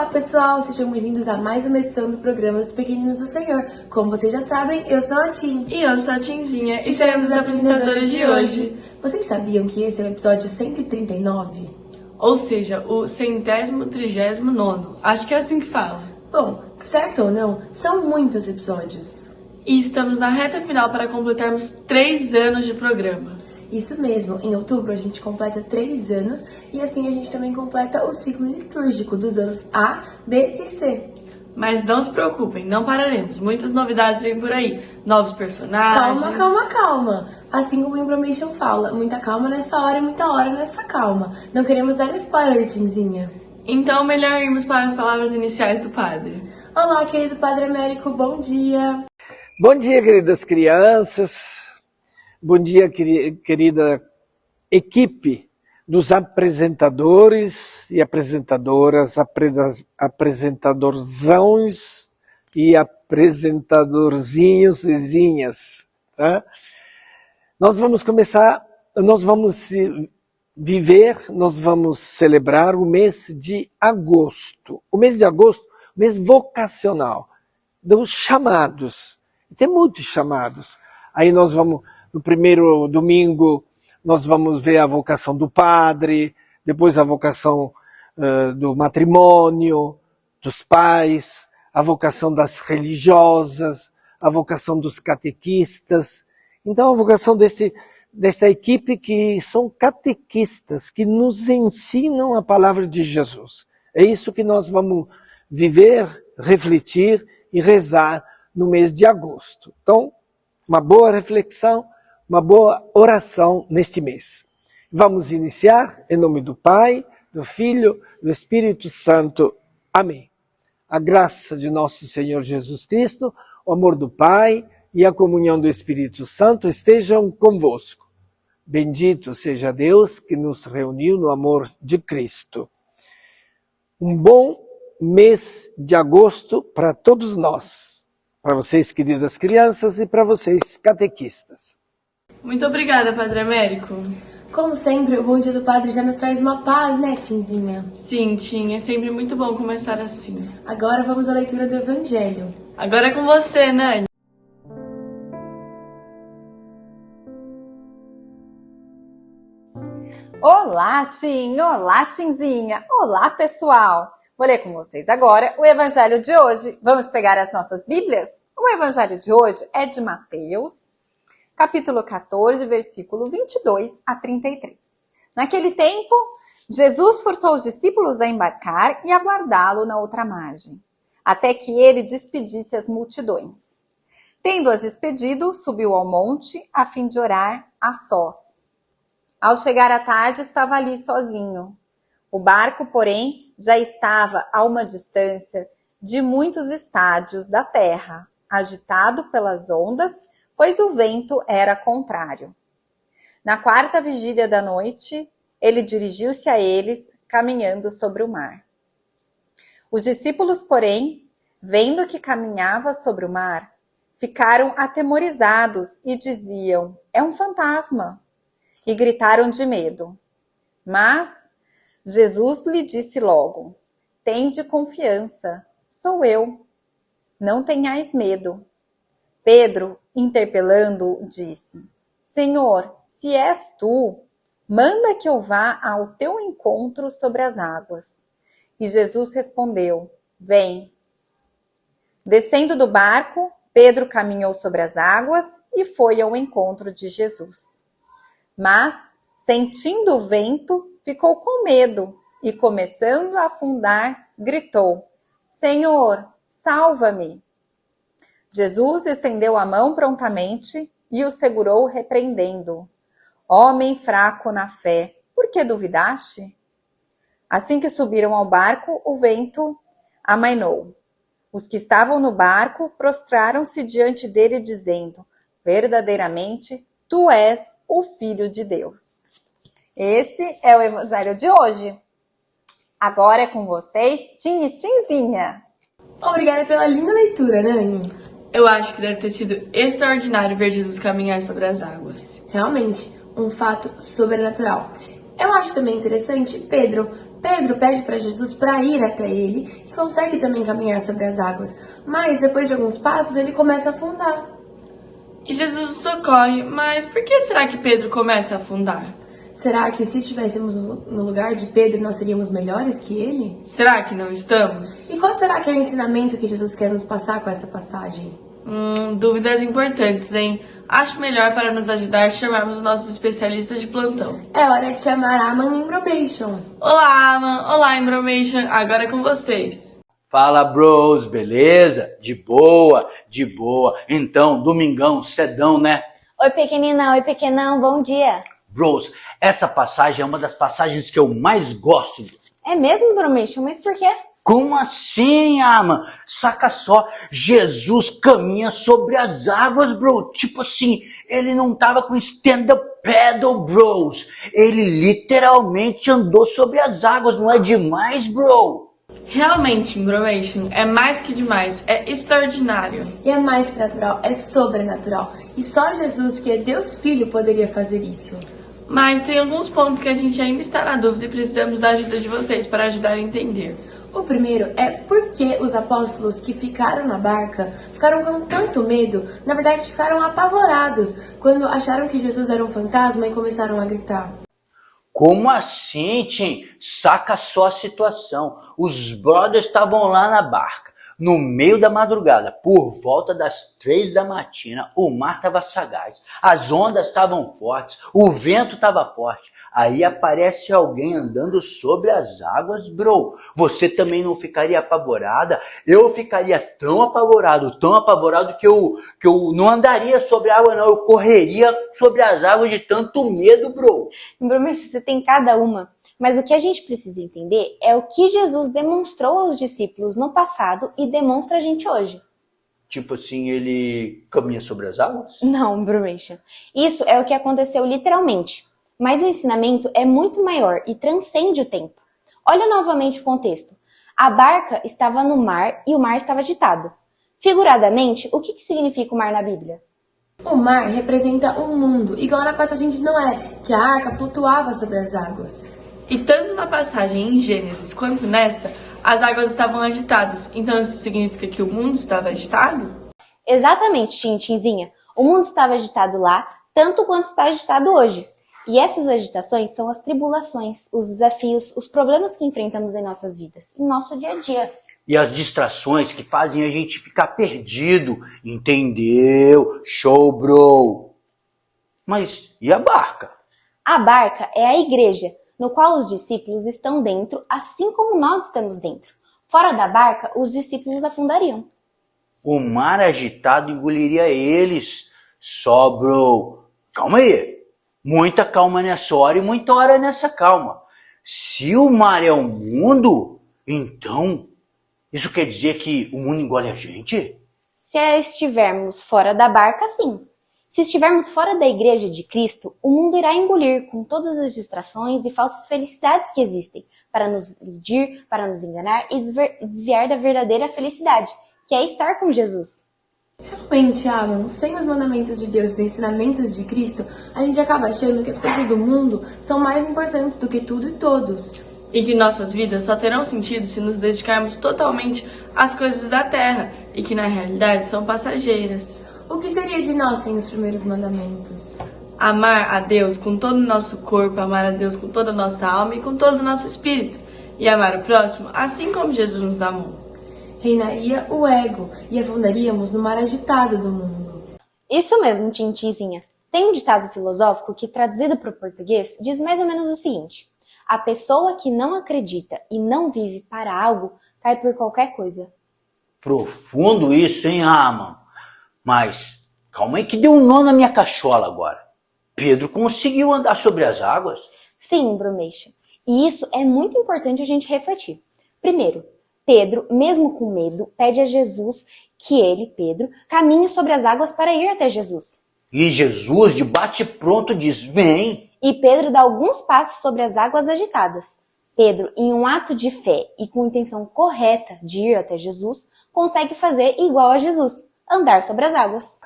pessoal, sejam bem-vindos a mais uma edição do programa dos Pequeninos do Senhor. Como vocês já sabem, eu sou a Tim. E eu sou a Timzinha e seremos os apresentadores de hoje. Vocês sabiam que esse é o episódio 139? Ou seja, o 139º. Acho que é assim que fala. Bom, certo ou não, são muitos episódios. E estamos na reta final para completarmos 3 anos de programa. Isso mesmo, em outubro a gente completa 3 anos e assim a gente também completa o ciclo litúrgico dos anos A, B e C. Mas não se preocupem, não pararemos. Muitas novidades vêm por aí. Novos personagens. Calma. Assim como o Information fala, muita calma nessa hora e muita hora nessa calma. Não queremos dar spoiler, Timzinha. Então, melhor irmos para as palavras iniciais do padre. Olá, querido Padre Américo, bom dia. Bom dia, queridas crianças. Bom dia, querida equipe dos apresentadores e apresentadoras, apresentadorzões e apresentadorzinhos e zinhas. Tá? Nós vamos celebrar o mês de agosto. O mês de agosto, mês vocacional, dos chamados. Tem muitos chamados. Aí nós vamos, no primeiro domingo, nós vamos ver a vocação do padre, depois a vocação do matrimônio, dos pais, a vocação das religiosas, a vocação dos catequistas. Então, a vocação desta equipe que são catequistas, que nos ensinam a palavra de Jesus. É isso que nós vamos viver, refletir e rezar no mês de agosto. Então, uma boa reflexão, uma boa oração neste mês. Vamos iniciar em nome do Pai, do Filho, do Espírito Santo. Amém. A graça de nosso Senhor Jesus Cristo, o amor do Pai e a comunhão do Espírito Santo estejam convosco. Bendito seja Deus que nos reuniu no amor de Cristo. Um bom mês de agosto para todos nós. Para vocês, queridas crianças, e para vocês, catequistas. Muito obrigada, Padre Américo. Como sempre, o Bom Dia do Padre já nos traz uma paz, né, Timzinha? Sim, Tim, é sempre muito bom começar assim. Agora vamos à leitura do Evangelho. Agora é com você, Nani. Olá, Tim! Olá, Timzinha! Olá, pessoal! Vou ler com vocês agora o Evangelho de hoje. Vamos pegar as nossas Bíblias? O Evangelho de hoje é de Mateus, capítulo 14, versículo 22 a 33. Naquele tempo, Jesus forçou os discípulos a embarcar e aguardá-lo na outra margem, até que ele despedisse as multidões. Tendo-as despedido, subiu ao monte a fim de orar a sós. Ao chegar à tarde, estava ali sozinho. O barco, porém, já estava a uma distância de muitos estádios da terra, agitado pelas ondas, pois o vento era contrário. Na 4ª vigília da noite, ele dirigiu-se a eles, caminhando sobre o mar. Os discípulos, porém, vendo que caminhava sobre o mar, ficaram atemorizados e diziam: "É um fantasma!" E gritaram de medo. Mas Jesus lhe disse logo: "Tende confiança, sou eu. Não tenhais medo." Pedro, interpelando-o, disse: "Senhor, se és tu, manda que eu vá ao teu encontro sobre as águas." E Jesus respondeu: "Vem." Descendo do barco, Pedro caminhou sobre as águas e foi ao encontro de Jesus. Mas, sentindo o vento, ficou com medo e, começando a afundar, gritou: "Senhor, salva-me!" Jesus estendeu a mão prontamente e o segurou, repreendendo: "Homem fraco na fé, por que duvidaste?" Assim que subiram ao barco, o vento amainou. Os que estavam no barco prostraram-se diante dele, dizendo: "Verdadeiramente, tu és o Filho de Deus." Esse é o Evangelho de hoje. Agora é com vocês, Tim e Timzinha. Obrigada pela linda leitura, Nani. Eu acho que deve ter sido extraordinário ver Jesus caminhar sobre as águas. Realmente, um fato sobrenatural. Eu acho também interessante Pedro Pedro pede para Jesus para ir até ele e consegue também caminhar sobre as águas, mas depois de alguns passos ele começa a afundar. E Jesus o socorre, mas por que será que Pedro começa a afundar? Será que se estivéssemos no lugar de Pedro nós seríamos melhores que ele? Será que não estamos? E qual será que é o ensinamento que Jesus quer nos passar com essa passagem? Dúvidas importantes, hein? Acho melhor para nos ajudar chamarmos os nossos especialistas de plantão. É hora de chamar a Aman Imbromation. Olá, Aman! Olá, Imbromation! Agora é com vocês. Fala, bros, beleza? De boa, de boa. Então, domingão, cedão, né? Oi, pequenina, oi, pequenão, bom dia. Bros, essa passagem é uma das passagens que eu mais gosto. É mesmo, Bromation? Mas por quê? Como assim, Ama? Saca só, Jesus caminha sobre as águas, bro. Tipo assim, ele não tava com stand-up paddle, bros. Ele literalmente andou sobre as águas, não é demais, bro? Realmente, Imbromation, é mais que demais, é extraordinário. E é mais que natural, é sobrenatural. E só Jesus, que é Deus Filho, poderia fazer isso. Mas tem alguns pontos que a gente ainda está na dúvida e precisamos da ajuda de vocês para ajudar a entender. O primeiro é por que os apóstolos que ficaram na barca ficaram com tanto medo, na verdade ficaram apavorados, quando acharam que Jesus era um fantasma e começaram a gritar. Como assim, Tim? Saca só a situação. Os brothers estavam lá na barca, no meio da madrugada, por volta das 3 da matina, o mar estava sagaz, as ondas estavam fortes, o vento estava forte. Aí aparece alguém andando sobre as águas, bro. Você também não ficaria apavorada? Eu ficaria tão apavorado que eu não andaria sobre a água, não. Eu correria sobre as águas de tanto medo, bro. Bromation, você tem cada uma. Mas o que a gente precisa entender é o que Jesus demonstrou aos discípulos no passado e demonstra a gente hoje. Tipo assim, ele caminha sobre as águas? Não, Bromation. Isso é o que aconteceu literalmente. Mas o ensinamento é muito maior e transcende o tempo. Olha novamente o contexto. A barca estava no mar e o mar estava agitado. Figuradamente, o que significa o mar na Bíblia? O mar representa um mundo, igual na passagem de Noé, que a arca flutuava sobre as águas. E tanto na passagem em Gênesis quanto nessa, as águas estavam agitadas. Então isso significa que o mundo estava agitado? Exatamente, Tintinzinha. O mundo estava agitado lá, tanto quanto está agitado hoje. E essas agitações são as tribulações, os desafios, os problemas que enfrentamos em nossas vidas, em nosso dia a dia. E as distrações que fazem a gente ficar perdido. Entendeu? Show, bro. Mas e a barca? A barca é a igreja, no qual os discípulos estão dentro, assim como nós estamos dentro. Fora da barca, os discípulos afundariam. O mar agitado engoliria eles. Só, bro. Calma aí. Muita calma nessa hora e muita hora nessa calma. Se o mar é o mundo, então isso quer dizer que o mundo engole a gente? Se estivermos fora da barca, sim. Se estivermos fora da igreja de Cristo, o mundo irá engolir com todas as distrações e falsas felicidades que existem para nos iludir, para nos enganar e desviar da verdadeira felicidade, que é estar com Jesus. Realmente, Alan, sem os mandamentos de Deus e os ensinamentos de Cristo, a gente acaba achando que as coisas do mundo são mais importantes do que tudo e todos. E que nossas vidas só terão sentido se nos dedicarmos totalmente às coisas da terra e que na realidade são passageiras. O que seria de nós sem os primeiros mandamentos? Amar a Deus com todo o nosso corpo, amar a Deus com toda a nossa alma e com todo o nosso espírito. E amar o próximo assim como Jesus nos amou. Reinaria o ego e afundaríamos no mar agitado do mundo. Isso mesmo, Tintinzinha. Tem um ditado filosófico que, traduzido para o português, diz mais ou menos o seguinte: a pessoa que não acredita e não vive para algo cai por qualquer coisa. Profundo isso, hein, Ama? Mas calma aí que deu um nó na minha cachola agora. Pedro conseguiu andar sobre as águas? Sim, Bromation. E isso é muito importante a gente refletir. Primeiro, Pedro, mesmo com medo, pede a Jesus que ele, Pedro, caminhe sobre as águas para ir até Jesus. E Jesus, de bate-pronto, diz: vem. E Pedro dá alguns passos sobre as águas agitadas. Pedro, em um ato de fé e com a intenção correta de ir até Jesus, consegue fazer igual a Jesus, andar sobre as águas.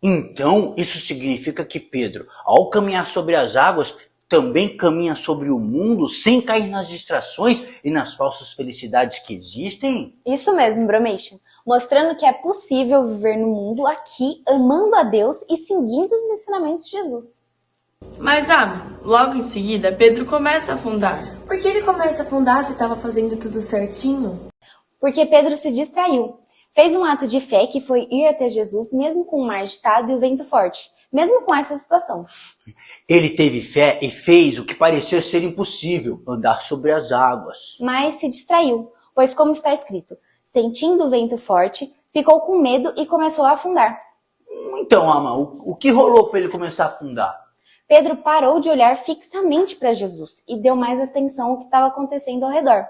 Então, isso significa que Pedro, ao caminhar sobre as águas, também caminha sobre o mundo sem cair nas distrações e nas falsas felicidades que existem? Isso mesmo, Bromation. Mostrando que é possível viver no mundo aqui, amando a Deus e seguindo os ensinamentos de Jesus. Mas, logo em seguida, Pedro começa a afundar. Por que ele começa a afundar se estava fazendo tudo certinho? Porque Pedro se distraiu. Fez um ato de fé que foi ir até Jesus, mesmo com o mar agitado e o vento forte, mesmo com essa situação. Ele teve fé e fez o que parecia ser impossível, andar sobre as águas. Mas se distraiu, pois como está escrito, sentindo o vento forte, ficou com medo e começou a afundar. Então, Ama, o que rolou para ele começar a afundar? Pedro parou de olhar fixamente para Jesus e deu mais atenção ao que estava acontecendo ao redor.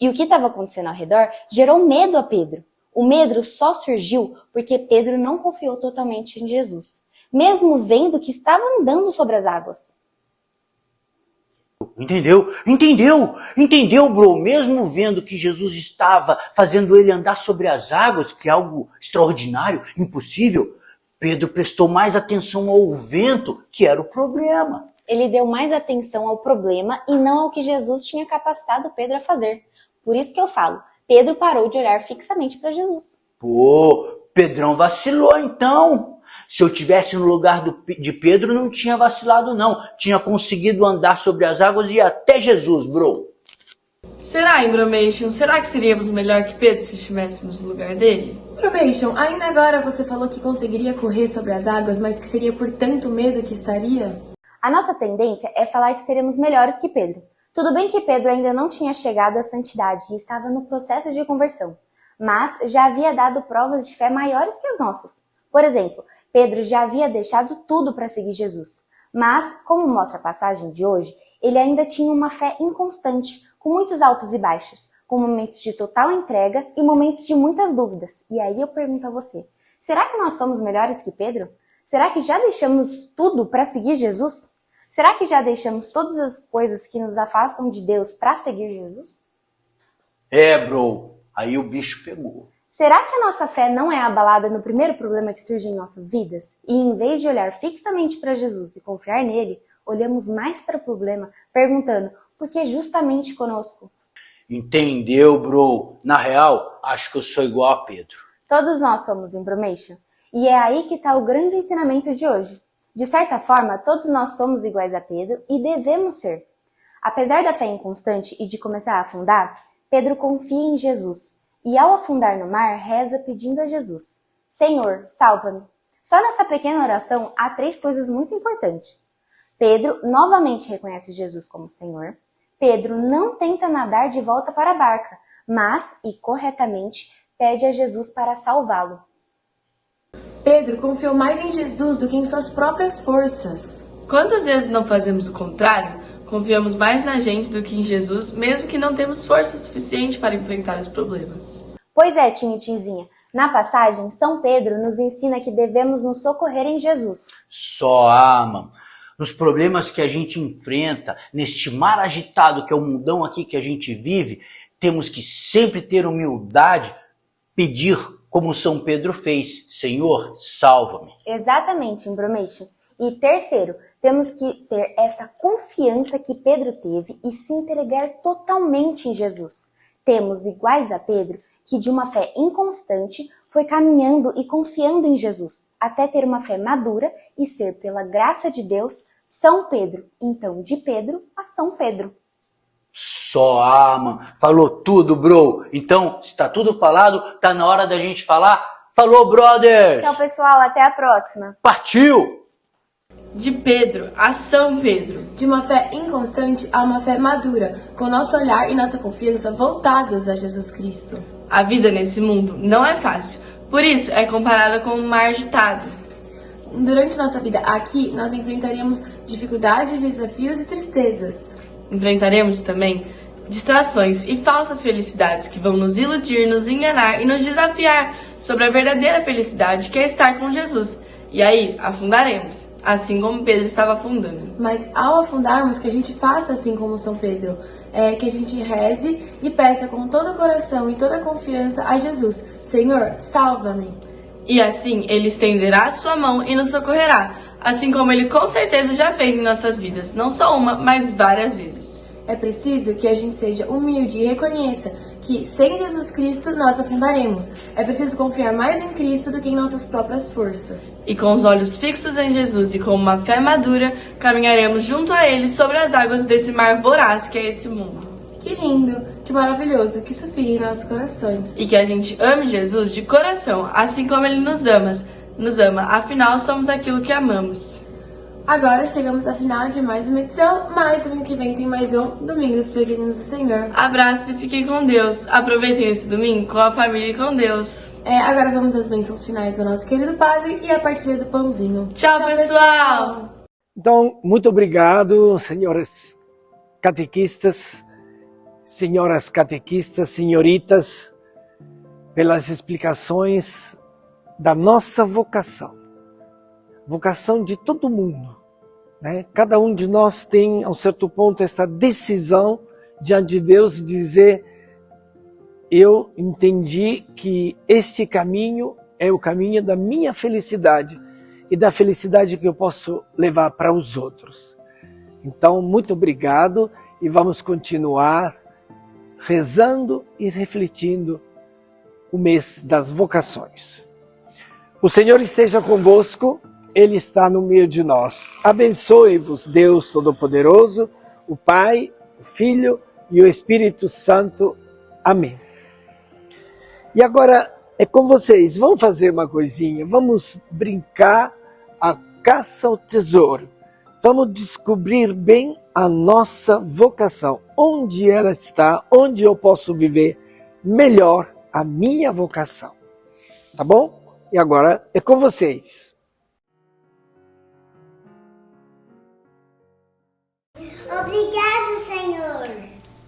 E o que estava acontecendo ao redor gerou medo a Pedro. O medo só surgiu porque Pedro não confiou totalmente em Jesus, mesmo vendo que estava andando sobre as águas. Entendeu, bro? Mesmo vendo que Jesus estava fazendo ele andar sobre as águas, que é algo extraordinário, impossível, Pedro prestou mais atenção ao vento, que era o problema. Ele deu mais atenção ao problema e não ao que Jesus tinha capacitado Pedro a fazer. Por isso que eu falo, Pedro parou de olhar fixamente para Jesus. Pô, Pedrão vacilou então. Se eu tivesse no lugar de Pedro, não tinha vacilado não. Tinha conseguido andar sobre as águas e ir até Jesus, bro. Será, Bromation? Será que seríamos melhor que Pedro se estivéssemos no lugar dele? Bromation, ainda agora você falou que conseguiria correr sobre as águas, mas que seria por tanto medo que estaria? A nossa tendência é falar que seremos melhores que Pedro. Tudo bem que Pedro ainda não tinha chegado à santidade e estava no processo de conversão, mas já havia dado provas de fé maiores que as nossas. Por exemplo, Pedro já havia deixado tudo para seguir Jesus. Mas, como mostra a passagem de hoje, ele ainda tinha uma fé inconstante, com muitos altos e baixos, com momentos de total entrega e momentos de muitas dúvidas. E aí eu pergunto a você, será que nós somos melhores que Pedro? Será que já deixamos tudo para seguir Jesus? Será que já deixamos todas as coisas que nos afastam de Deus para seguir Jesus? Bro, aí o bicho pegou. Será que a nossa fé não é abalada no primeiro problema que surge em nossas vidas? E em vez de olhar fixamente para Jesus e confiar nele, olhamos mais para o problema, perguntando, por que justamente conosco? Entendeu, bro? Na real, acho que eu sou igual a Pedro. Todos nós somos Bromation. E é aí que está o grande ensinamento de hoje. De certa forma, todos nós somos iguais a Pedro e devemos ser. Apesar da fé inconstante e de começar a afundar, Pedro confia em Jesus. E ao afundar no mar, reza pedindo a Jesus, Senhor, salva-me. Só nessa pequena oração há 3 coisas muito importantes. Pedro novamente reconhece Jesus como Senhor. Pedro não tenta nadar de volta para a barca, mas, e corretamente, pede a Jesus para salvá-lo. Pedro confiou mais em Jesus do que em suas próprias forças. Quantas vezes não fazemos o contrário? Confiamos mais na gente do que em Jesus, mesmo que não temos força suficiente para enfrentar os problemas. Pois é, Tim e Tinzinha. Na passagem, São Pedro nos ensina que devemos nos socorrer em Jesus. Só ama. Nos problemas que a gente enfrenta, neste mar agitado que é o mundão aqui que a gente vive, temos que sempre ter humildade, pedir como São Pedro fez, Senhor, salva-me. Exatamente, Bromation. E terceiro, temos que ter essa confiança que Pedro teve e se entregar totalmente em Jesus. Temos, iguais a Pedro, que de uma fé inconstante foi caminhando e confiando em Jesus, até ter uma fé madura e ser, pela graça de Deus, São Pedro. Então, de Pedro a São Pedro. Só ama. Falou tudo, bro. Então, se tá tudo falado, tá na hora da gente falar. Falou, brother! Tchau, pessoal. Até a próxima. Partiu! De Pedro a São Pedro. De uma fé inconstante a uma fé madura, com nosso olhar e nossa confiança voltados a Jesus Cristo. A vida nesse mundo não é fácil, por isso é comparada com um mar agitado. Durante nossa vida aqui, nós enfrentaríamos dificuldades, desafios e tristezas. Enfrentaremos também distrações e falsas felicidades que vão nos iludir, nos enganar e nos desafiar sobre a verdadeira felicidade que é estar com Jesus. E aí, afundaremos, assim como Pedro estava afundando. Mas ao afundarmos, que a gente faça assim como São Pedro, que a gente reze e peça com todo o coração e toda a confiança a Jesus, Senhor, salva-me. E assim, ele estenderá a sua mão e nos socorrerá, assim como Ele com certeza já fez em nossas vidas, não só uma, mas várias vezes. É preciso que a gente seja humilde e reconheça que, sem Jesus Cristo, nós afundaremos. É preciso confiar mais em Cristo do que em nossas próprias forças. E com os olhos fixos em Jesus e com uma fé madura, caminharemos junto a Ele sobre as águas desse mar voraz que é esse mundo. Que lindo, que maravilhoso, que isso fique em nossos corações. E que a gente ame Jesus de coração, assim como Ele nos ama, afinal somos aquilo que amamos. Agora chegamos ao final de mais uma edição, mas domingo que vem tem mais um Domingo dos Pequeninos do Senhor. Abraço e fiquem com Deus. Aproveitem esse domingo com a família e com Deus. Agora vamos às bênçãos finais do nosso querido Padre e a partilha do pãozinho. Tchau, pessoal! Então, muito obrigado, senhoras catequistas, senhoritas, pelas explicações da nossa vocação. Vocação de todo mundo, né? Cada um de nós tem, a um certo ponto, essa decisão diante de Deus de dizer: eu entendi que este caminho é o caminho da minha felicidade e da felicidade que eu posso levar para os outros. Então, muito obrigado e vamos continuar rezando e refletindo o mês das vocações. O Senhor esteja convosco. Ele está no meio de nós. Abençoe-vos, Deus Todo-Poderoso, o Pai, o Filho e o Espírito Santo. Amém. E agora é com vocês. Vamos fazer uma coisinha. Vamos brincar a caça ao tesouro. Vamos descobrir bem a nossa vocação. Onde ela está, onde eu posso viver melhor a minha vocação. Tá bom? E agora é com vocês. Obrigado, Senhor,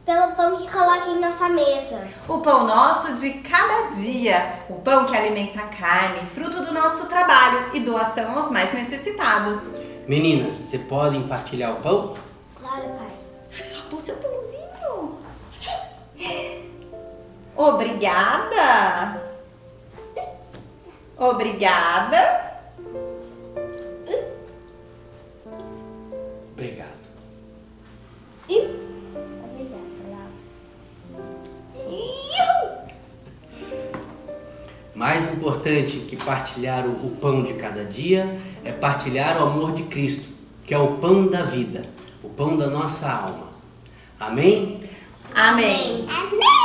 pelo pão que coloca em nossa mesa. O pão nosso de cada dia, o pão que alimenta a carne, fruto do nosso trabalho e doação aos mais necessitados. Meninas, vocês podem partilhar o pão? Claro, pai. O seu pãozinho. Obrigada. Obrigada. Obrigado. Mais importante que partilhar o pão de cada dia é partilhar o amor de Cristo, que é o pão da vida, o pão da nossa alma. Amém? Amém. Amém.